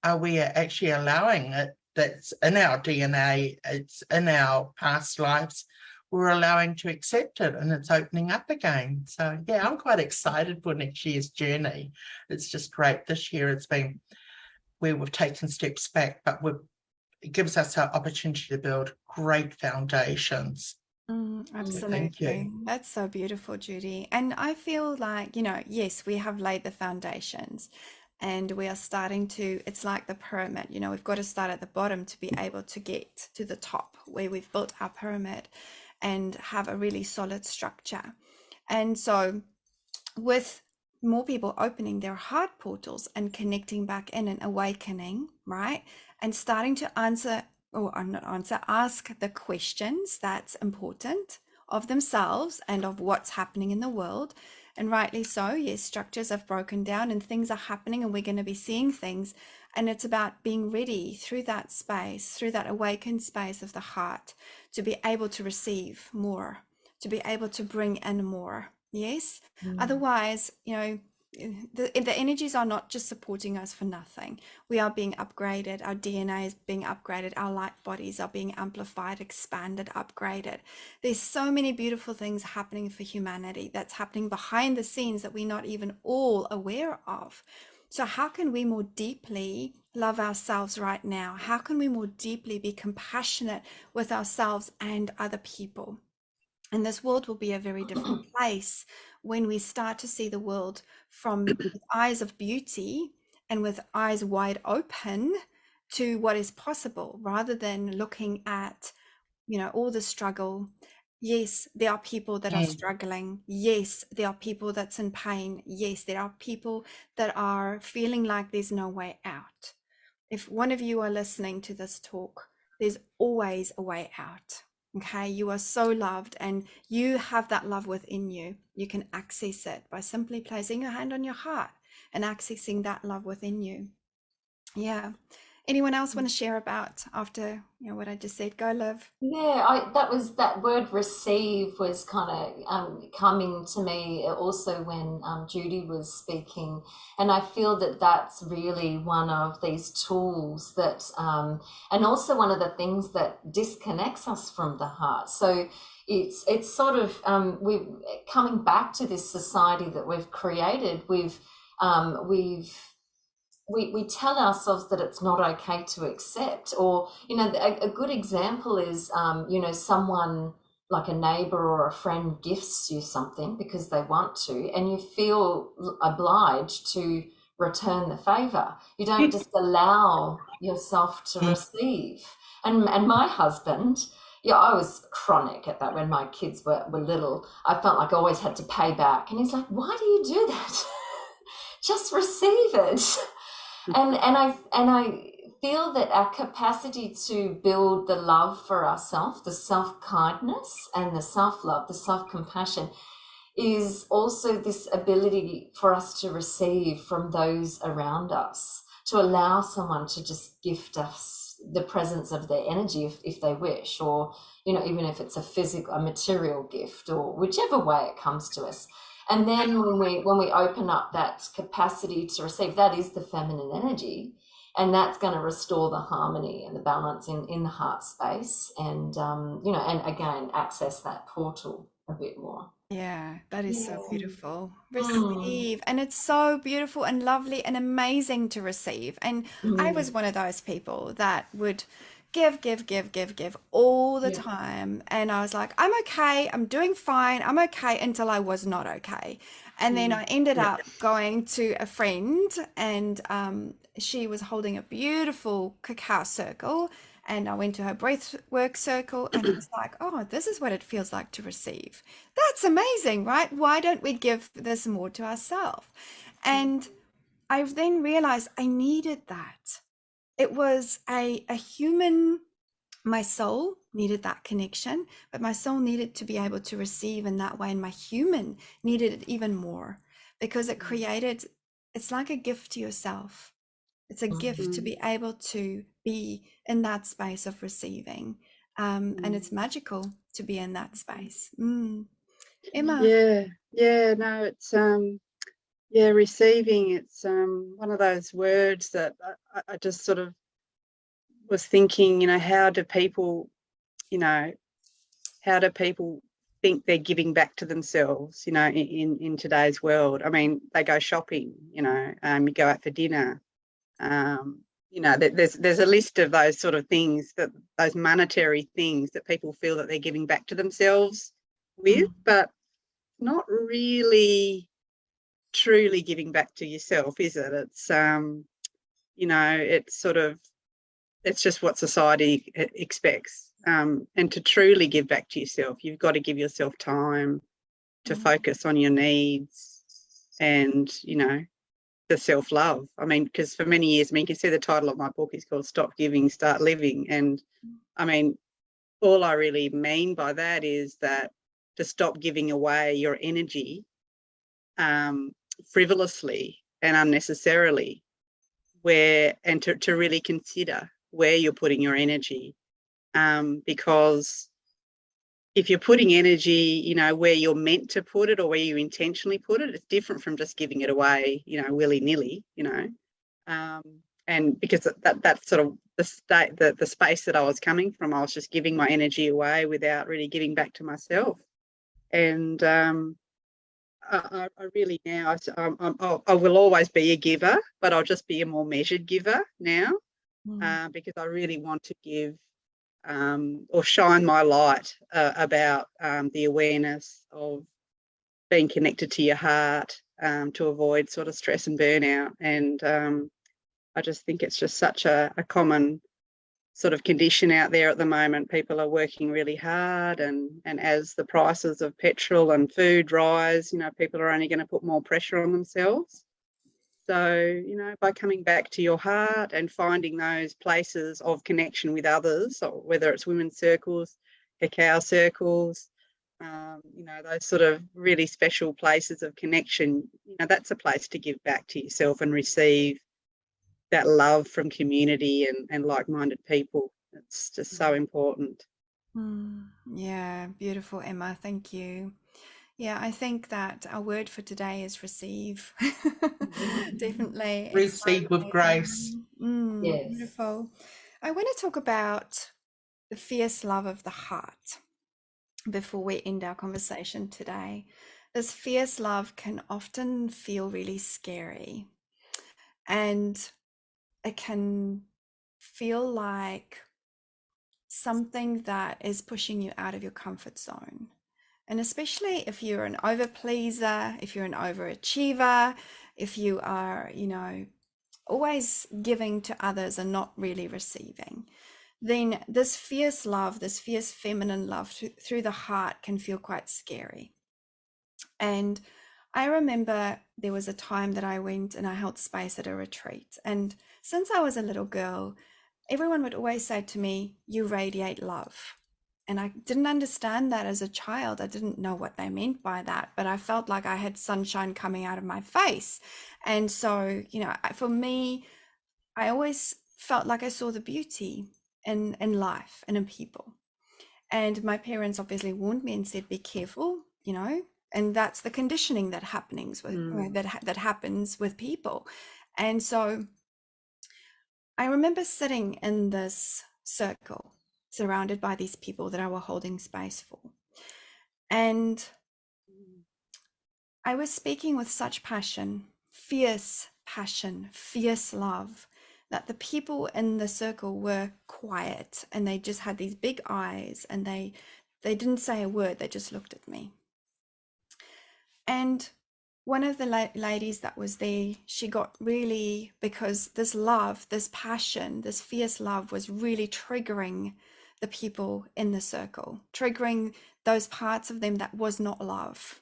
are we actually allowing it? That's in our DNA, it's in our past lives, we're allowing to accept it, and it's opening up again. So yeah, I'm quite excited for next year's journey. It's just great. This year it's been where we've taken steps back, but it gives us our opportunity to build great foundations. Absolutely. Thank you. That's so beautiful, Judie. And I feel like, yes, we have laid the foundations and we are starting to, it's like the pyramid, we've got to start at the bottom to be able to get to the top where we've built our pyramid and have a really solid structure. And so with more people opening their heart portals and connecting back in and awakening, right? And starting to ask the questions that's important of themselves and of what's happening in the world. And rightly so, yes, structures have broken down and things are happening, and we're going to be seeing things. And it's about being ready through that space, through that awakened space of the heart, to be able to receive more, to be able to bring in more. Yes. Otherwise, the energies are not just supporting us for nothing. We are being upgraded. Our DNA is being upgraded. Our light bodies are being amplified, expanded, upgraded. There's so many beautiful things happening for humanity that's happening behind the scenes that we're not even all aware of. So how can we more deeply love ourselves right now? How can we more deeply be compassionate with ourselves and other people? And this world will be a very different place when we start to see the world from eyes of beauty and with eyes wide open to what is possible, rather than looking at, all the struggle Yes, there are people that are struggling. Yes, there are people that's in pain. Yes, there are people that are feeling like there's no way out. If one of you are listening to this talk, there's always a way out. Okay, you are so loved and you have that love within you. You can access it by simply placing your hand on your heart and accessing that love within you. Yeah. Anyone else want to share about after what I just said? Go, Liv. Yeah, that word receive was kind of coming to me also when Judie was speaking, and I feel that that's really one of these tools that, and also one of the things that disconnects us from the heart. So it's sort of we're coming back to this society that we've created. We tell ourselves that it's not okay to accept, or a good example is someone like a neighbor or a friend gifts you something because they want to, and you feel obliged to return the favor. You don't just allow yourself to receive. And my husband, I was chronic at that when my kids were little. I felt like I always had to pay back, and he's like, why do you do that? Just receive it. And I feel that our capacity to build the love for ourselves, the self-kindness and the self-love, the self-compassion, is also this ability for us to receive from those around us, to allow someone to just gift us the presence of their energy if they wish, or even if it's a material gift, or whichever way it comes to us. And then when we open up that capacity to receive, that is the feminine energy, and that's going to restore the harmony and the balance in the heart space, and and again access that portal a bit more. Yeah, that is so beautiful. Receive. And it's so beautiful and lovely and amazing to receive. And I was one of those people that would give all the time. And I was like, I'm okay. I'm doing fine. I'm okay, until I was not okay. And then I ended up going to a friend, and she was holding a beautiful cacao circle. And I went to her breath work circle, and I was like, oh, this is what it feels like to receive. That's amazing, right? Why don't we give this more to ourselves? And I then realized I needed that. It was a human, my soul needed that connection, but my soul needed to be able to receive in that way. And my human needed it even more, because it created, it's like a gift to yourself. It's a gift to be able to be in that space of receiving. And it's magical to be in that space. Emma. No, it's receiving. It's one of those words that I just sort of was thinking, how do people think they're giving back to themselves, in today's world? I mean, they go shopping, you go out for dinner. There's a list of those sort of things, that those monetary things that people feel that they're giving back to themselves with, but not really truly giving back to yourself, is it? It's it's sort of, it's just what society expects. And to truly give back to yourself, you've got to give yourself time to focus on your needs and the self-love. I mean, because for many years, you can see the title of my book is called Stop Giving, Start Living. And I mean, all I really mean by that is that to stop giving away your energy frivolously and unnecessarily, and to really consider where you're putting your energy, because if you're putting energy, where you're meant to put it or where you intentionally put it, it's different from just giving it away, willy-nilly, and because that's sort of the space that I was coming from. I was just giving my energy away without really giving back to myself. And I really now, I will always be a giver, but I'll just be a more measured giver now, because I really want to give or shine my light about the awareness of being connected to your heart, to avoid sort of stress and burnout. And I just think it's just such a common sort of condition out there at the moment. People are working really hard, and as the prices of petrol and food rise, people are only going to put more pressure on themselves. So, by coming back to your heart and finding those places of connection with others, or whether it's women's circles, cacao circles, those sort of really special places of connection, that's a place to give back to yourself and receive that love from community and like-minded people. It's just so important. Yeah, beautiful, Emma. Thank you. Yeah, I think that our word for today is receive. Definitely. It's so Receive with grace. amazing. Yes. Beautiful. I want to talk about the fierce love of the heart before we end our conversation today. This fierce love can often feel really scary, and it can feel like something that is pushing you out of your comfort zone. And especially if you're an overpleaser, if you're an overachiever, if you are, always giving to others and not really receiving, then this fierce love, this fierce feminine love through the heart can feel quite scary. And I remember there was a time that I went and I held space at a retreat. And since I was a little girl, everyone would always say to me, "You radiate love." And I didn't understand that as a child. I didn't know what they meant by that, but I felt like I had sunshine coming out of my face. And so, for me, I always felt like I saw the beauty in life and in people. And my parents obviously warned me and said, "Be careful," and that's the conditioning that happens with people. And so I remember sitting in this circle surrounded by these people that I were holding space for. And I was speaking with such passion, fierce love, that the people in the circle were quiet, and they just had these big eyes, and they didn't say a word. They just looked at me. And one of the ladies that was there, she got really, because this love, this passion, this fierce love was really triggering the people in the circle, triggering those parts of them that was not love.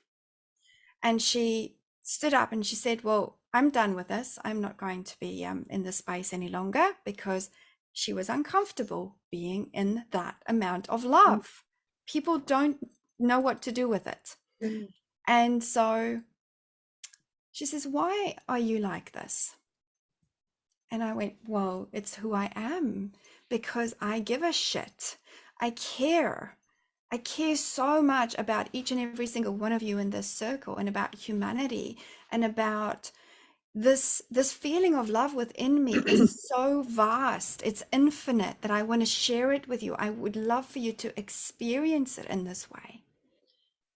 And she stood up and she said, "Well, I'm done with this. I'm not going to be in this space any longer," because she was uncomfortable being in that amount of love. People don't know what to do with it. And so she says, "Why are you like this?" And I went, "Well, it's who I am, because I give a shit. I care. I care so much about each and every single one of you in this circle, and about humanity, and about this feeling of love within me is so vast. It's infinite, that I want to share it with you. I would love for you to experience it in this way."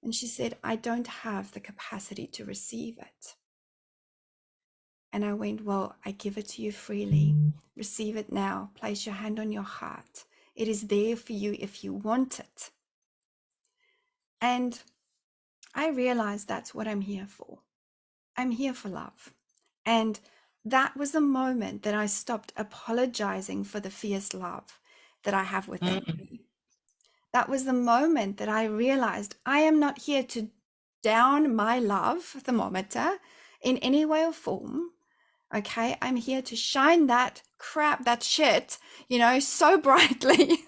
And she said, "I don't have the capacity to receive it." And I went, "Well, I give it to you freely. Receive it now. Place your hand on your heart. It is there for you if you want it." And I realized that's what I'm here for. I'm here for love. And that was the moment that I stopped apologizing for the fierce love that I have within me. That was the moment that I realized I am not here to down my love thermometer in any way or form. Okay, I'm here to shine that crap, that shit, so brightly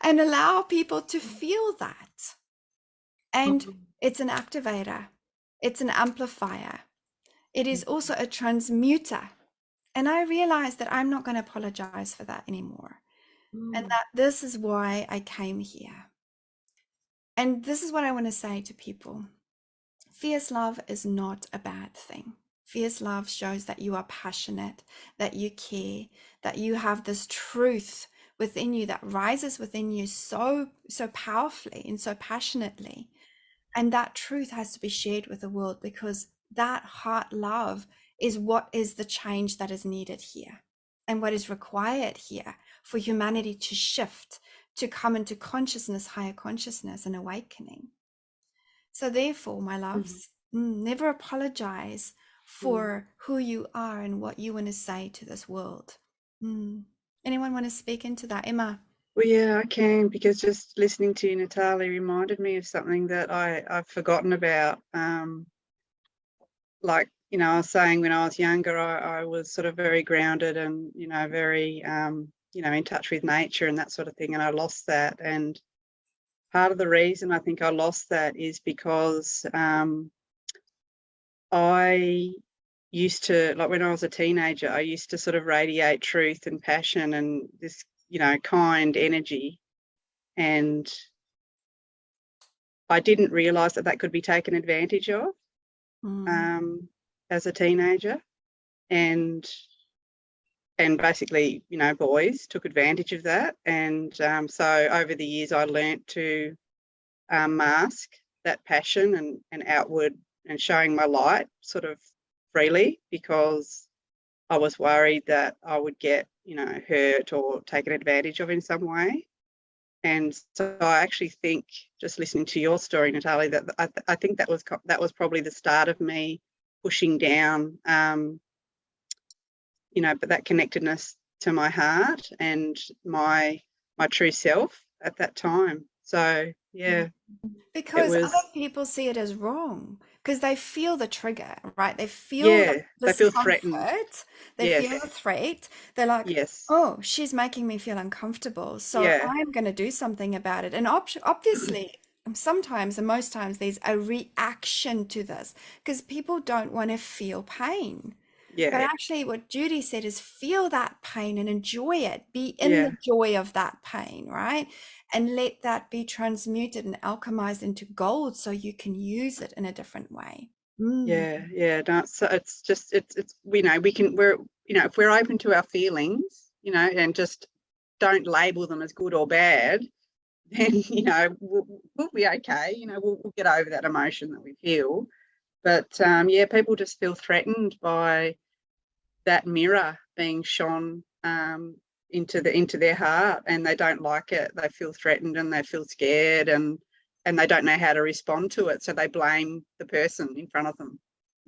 and allow people to feel that. And it's an activator, it's an amplifier, it is also a transmuter. And I realized that I'm not going to apologize for that anymore. And that this is why I came here. And this is what I want to say to people. Fierce love is not a bad thing. Fierce love shows that you are passionate, that you care, that you have this truth within you that rises within you so powerfully and so passionately. And that truth has to be shared with the world, because that heart love is what is the change that is needed here, and what is required here for humanity to shift, to come into consciousness, higher consciousness and awakening. So therefore, my loves, never apologize for who you are and what you want to say to this world. And Anyone want to speak into that? Emma? Well, yeah, I can, because just listening to you, Natalie, reminded me of something that I've forgotten about. Like, you know, I was saying when I was younger, I was sort of very grounded and, you know, very, you know, in touch with nature and that sort of thing. And I lost that. And part of the reason I think I lost that is because I used to, like when I was a teenager, I used to sort of radiate truth and passion and this, you know, kind energy. And I didn't realise that that could be taken advantage of as a teenager. And basically, you know, boys took advantage of that. And so over the years, I learnt to mask that passion and outward and showing my light sort of freely, because I was worried that I would get, you know, hurt or taken advantage of in some way. And so I actually think, just listening to your story, Natalie, that I think that was probably the start of me pushing down, you know, but that connectedness to my heart and my true self at that time. So yeah, because was, other people see it as wrong because they feel the trigger, right? They feel yeah, the they feel threatened. discomfort, they Yes. feel the threat. They're like, Yes. oh, she's making me feel uncomfortable, so Yeah. I'm going to do something about it. And obviously, sometimes and most times there's a reaction to this because people don't want to feel pain. But Yeah. actually, what Judie said is feel that pain and enjoy it. Be in Yeah. the joy of that pain, right? And let that be transmuted and alchemized into gold so you can use it in a different way. Yeah. Yeah. No, so it's just, it's, you know, we're, you know, if we're open to our feelings, you know, and just don't label them as good or bad, then, you know, we'll be okay. You know, we'll get over that emotion that we feel. But yeah, people just feel threatened by that mirror being shone into their heart, and they don't like it. They feel threatened and they feel scared, and they don't know how to respond to it, so they blame the person in front of them,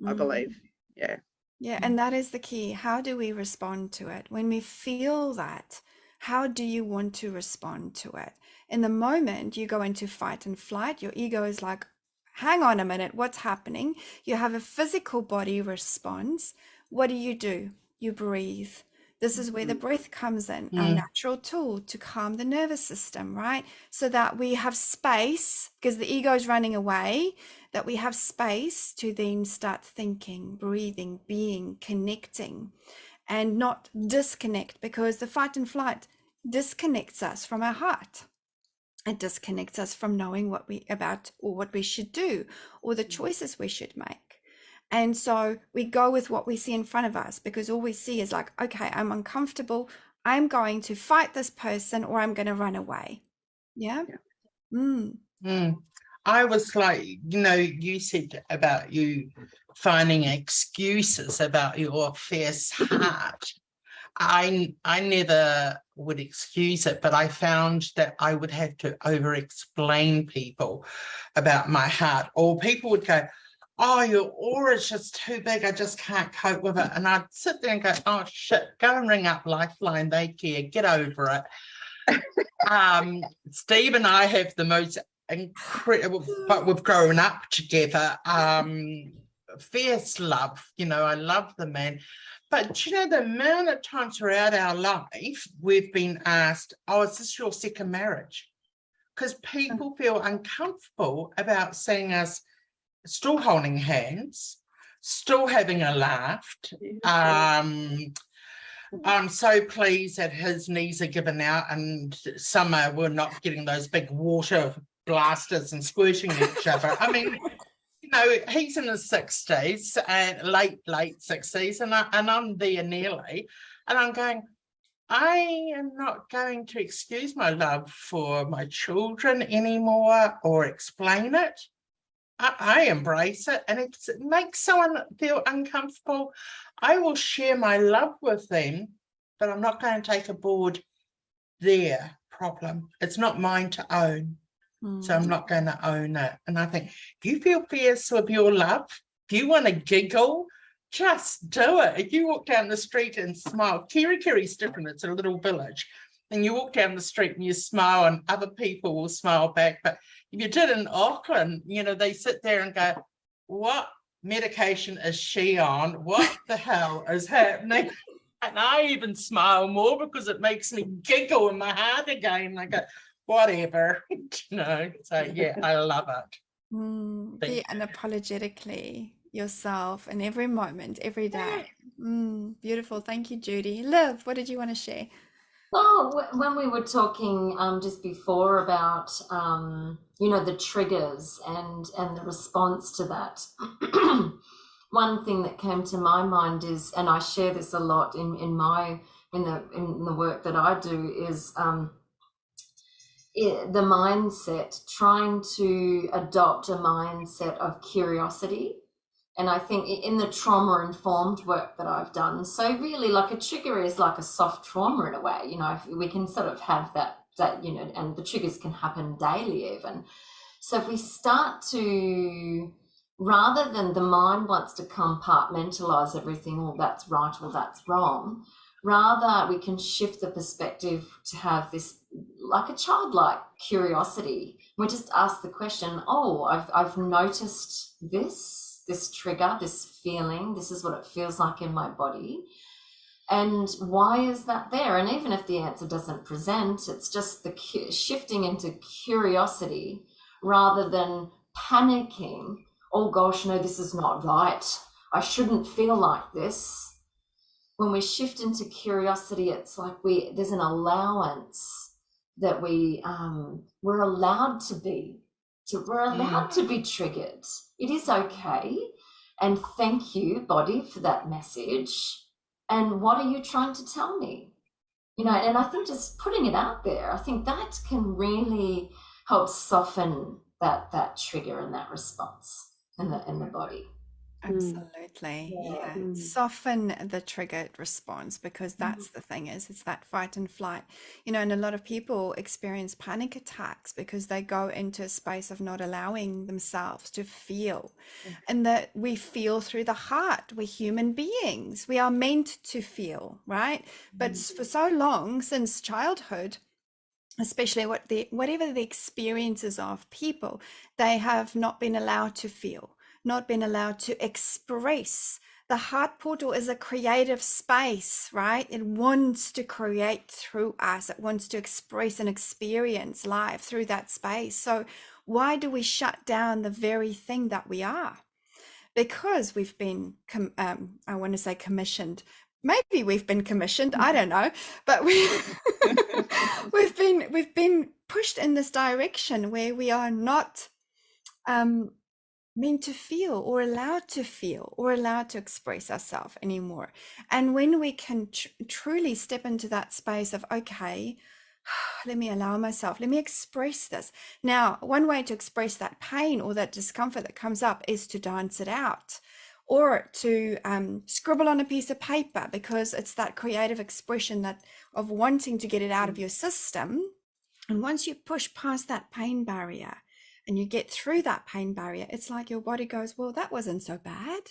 I believe. Yeah. Yeah, and that is the key. How do we respond to it? When we feel that, how do you want to respond to it? In the moment, you go into fight and flight. Your ego is like, hang on a minute, what's happening? You have a physical body response. What do? You breathe. This is where the breath comes in, our natural tool to calm the nervous system, right? So that we have space, because the ego is running away, that we have space to then start thinking, breathing, being, connecting, and not disconnect, because the fight and flight disconnects us from our heart. It disconnects us from knowing what we should do or the choices we should make. And so we go with what we see in front of us, because all we see is like, okay, I'm uncomfortable. I'm going to fight this person or I'm going to run away. Yeah. I was like, you know, you said about you finding excuses about your fierce heart. I never would excuse it, but I found that I would have to over-explain people about my heart, or people would go, oh, your aura's just too big, I just can't cope with it. And I'd sit there and go, oh, shit, go and ring up Lifeline, they care, get over it. Steve and I have the most incredible, but we've grown up together, fierce love. You know, I love the man. But, you know, the amount of times throughout our life we've been asked, oh, is this your second marriage? Because people feel uncomfortable about seeing us still holding hands, still having a laugh. I'm so pleased that his knees are given out and summer we're not getting those big water blasters and squirting each other. I mean, you know, he's in his 60s and late 60s, and I'm there nearly, and I'm going, I am not going to excuse my love for my children anymore or explain it. I embrace it, and if it makes someone feel uncomfortable, I will share my love with them, but I'm not going to take aboard their problem. It's not mine to own, so I'm not going to own it. And I think if you feel fierce with your love, if you want to giggle just do it. If you walk down the street and smile, Kiri's different, it's a little village, and you walk down the street and you smile and other people will smile back. But if you did in Auckland, you know, they sit there and go, what medication is she on? What the hell is happening? And I even smile more because it makes me giggle in my heart again. I go, whatever, you know. So yeah, I love it. Be unapologetically yourself in every moment, every day. Beautiful. Thank you, Judie. Liv, what did you want to share? Well, when we were talking just before about, you know, the triggers and the response to that, one thing that came to my mind is, and I share this a lot in the work that I do, is the mindset, trying to adopt a mindset of curiosity. And I think in the trauma-informed work that I've done, so really like a trigger is like a soft trauma in a way, you know, if we can sort of have that, you know, and the triggers can happen daily even. So if we start to, rather than the mind wants to compartmentalize everything, well, that's right, or that's wrong, rather we can shift the perspective to have this, like a childlike curiosity. We just ask the question, oh, I've noticed this trigger, this feeling, this is what it feels like in my body. And why is that there? And even if the answer doesn't present, it's just the shifting into curiosity rather than panicking. Oh gosh, no, this is not right. I shouldn't feel like this. When we shift into curiosity, it's like there's an allowance that we're allowed to be. We're allowed to be triggered. It is okay. And thank you, body, for that message. And what are you trying to tell me? You know, and I think just putting it out there, I think that can really help soften that trigger and that response in the body. Absolutely. Yeah. Soften the triggered response, because that's the thing is, it's that fight and flight, you know, and a lot of people experience panic attacks because they go into a space of not allowing themselves to feel, and that we feel through the heart. We're human beings. We are meant to feel, right? But for so long, since childhood, especially whatever the experiences of people, they have not been allowed to feel, not been allowed to express. The heart portal is a creative space, right? It wants to create through us. It wants to express and experience life through that space. So why do we shut down the very thing that we are? Because we've been, I want to say commissioned. Maybe we've been commissioned, I don't know, but we've been pushed in this direction where we are not meant to feel or allowed to express ourselves anymore. And when we can truly step into that space of, okay, let me allow myself, let me express this. Now, one way to express that pain or that discomfort that comes up is to dance it out, or to scribble on a piece of paper, because it's that creative expression of wanting to get it out of your system. And once you push past that pain barrier and you get through that pain barrier, it's like your body goes, well, that wasn't so bad.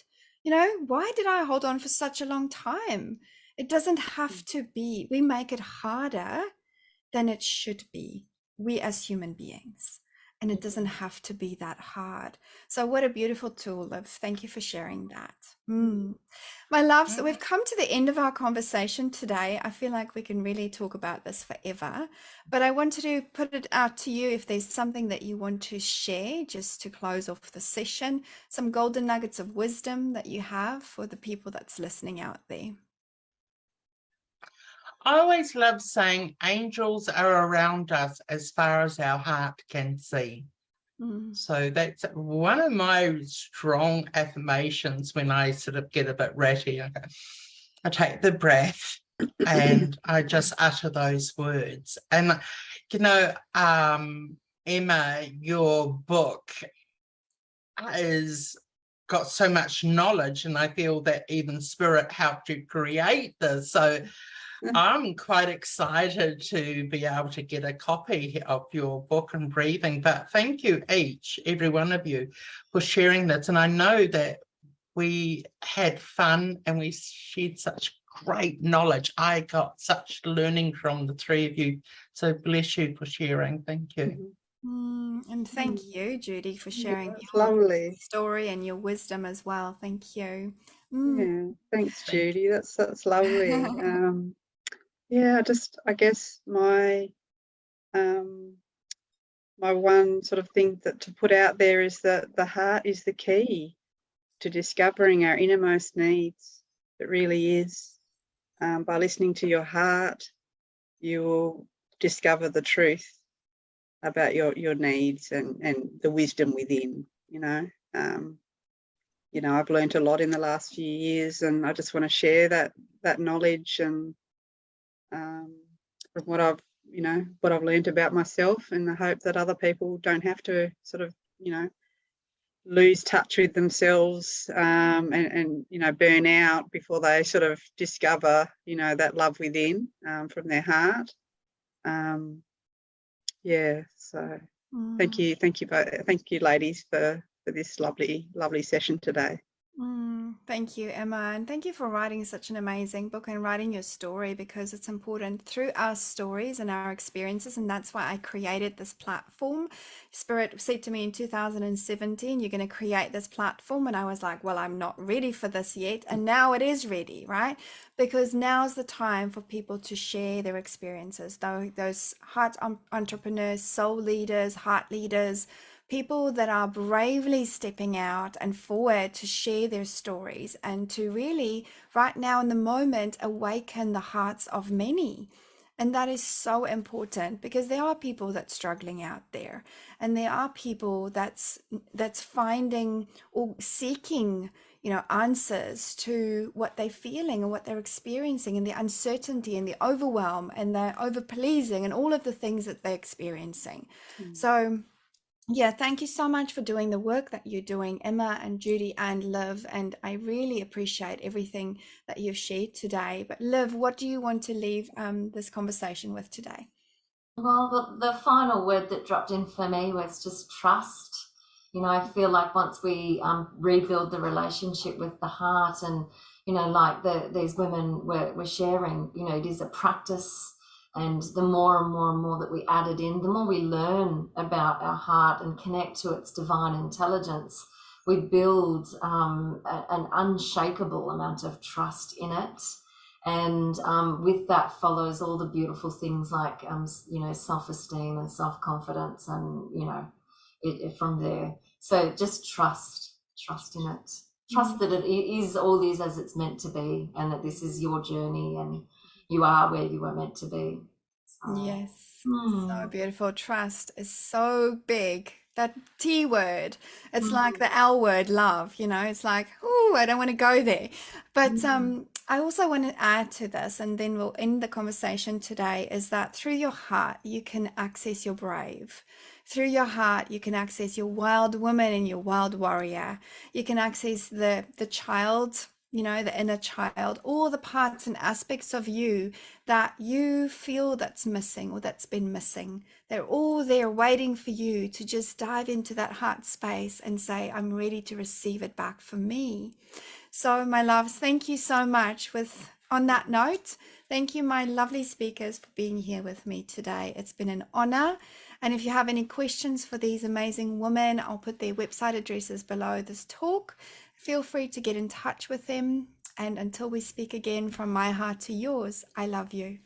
You know, why did I hold on for such a long time? It doesn't have to be. We make it harder than it should be, we as human beings. And it doesn't have to be that hard. So what a beautiful tool, Liv. Thank you for sharing that. My loves, we've come to the end of our conversation today. I feel like we can really talk about this forever, but I wanted to put it out to you if there's something that you want to share just to close off the session, some golden nuggets of wisdom that you have for the people that's listening out there. I always love saying angels are around us as far as our heart can see. So that's one of my strong affirmations when I sort of get a bit ratty. I take the breath and I just utter those words. And, you know, Emma, your book has got so much knowledge, and I feel that even Spirit helped you create this. So I'm quite excited to be able to get a copy of your book and breathing. But thank you every one of you, for sharing this. And I know that we had fun and we shared such great knowledge. I got such learning from the three of you. So bless you for sharing. Thank you. And thank you, Judie, for sharing That's your lovely. story and your wisdom as well. Thank you. Yeah, thanks, Thank Judy. That's lovely. Yeah, I guess my my one sort of thing that to put out there is that the heart is the key to discovering our innermost needs. It really is. By listening to your heart, you will discover the truth about your needs and the wisdom within, you know. I've learned a lot in the last few years, and I just want to share that knowledge and from what I've learned about myself, in the hope that other people don't have to sort of, lose touch with themselves and burn out before they sort of discover, that love within from their heart. So thank you both. Thank you, ladies, for this lovely session today. Thank you, Emma, and thank you for writing such an amazing book and writing your story, because it's important through our stories and our experiences, and that's why I created this platform. Spirit said to me in 2017, you're going to create this platform, and I was like, well, I'm not ready for this yet, and now it is ready, right? Because now's the time for people to share their experiences, those heart entrepreneurs, soul leaders, heart leaders, people that are bravely stepping out and forward to share their stories and to really, right now in the moment, awaken the hearts of many. And that is so important, because there are people that's struggling out there, and there are people that's finding or seeking, answers to what they're feeling and what they're experiencing, and the uncertainty and the overwhelm and the over pleasing and all of the things that they're experiencing. So yeah, thank you so much for doing the work that you're doing, Emma and Judie and Liv, and I really appreciate everything that you've shared today. But Liv, what do you want to leave this conversation with today? Well, the final word that dropped in for me was just trust. I feel like once we rebuild the relationship with the heart, and like these women were sharing, it is a practice. And the more and more and more that we add it in, the more we learn about our heart and connect to its divine intelligence, we build an unshakable amount of trust in it. And with that follows all the beautiful things like, self-esteem and self-confidence, and, it from there. So just trust in it. Trust that it is all is as it's meant to be, and that this is your journey, and you are where you were meant to be. Yes, so beautiful. Trust is so big. That T word, it's like the L word, love, it's like, oh, I don't want to go there. But I also want to add to this, and then we'll end the conversation today, is that through your heart, you can access your brave. Through your heart, you can access your wild woman and your wild warrior. You can access the child, the inner child, all the parts and aspects of you that you feel that's missing or that's been missing. They're all there waiting for you to just dive into that heart space and say, I'm ready to receive it back for me. So my loves, thank you so much. On that note, thank you, my lovely speakers, for being here with me today. It's been an honor. And if you have any questions for these amazing women, I'll put their website addresses below this talk. Feel free to get in touch with them. And until we speak again, from my heart to yours, I love you.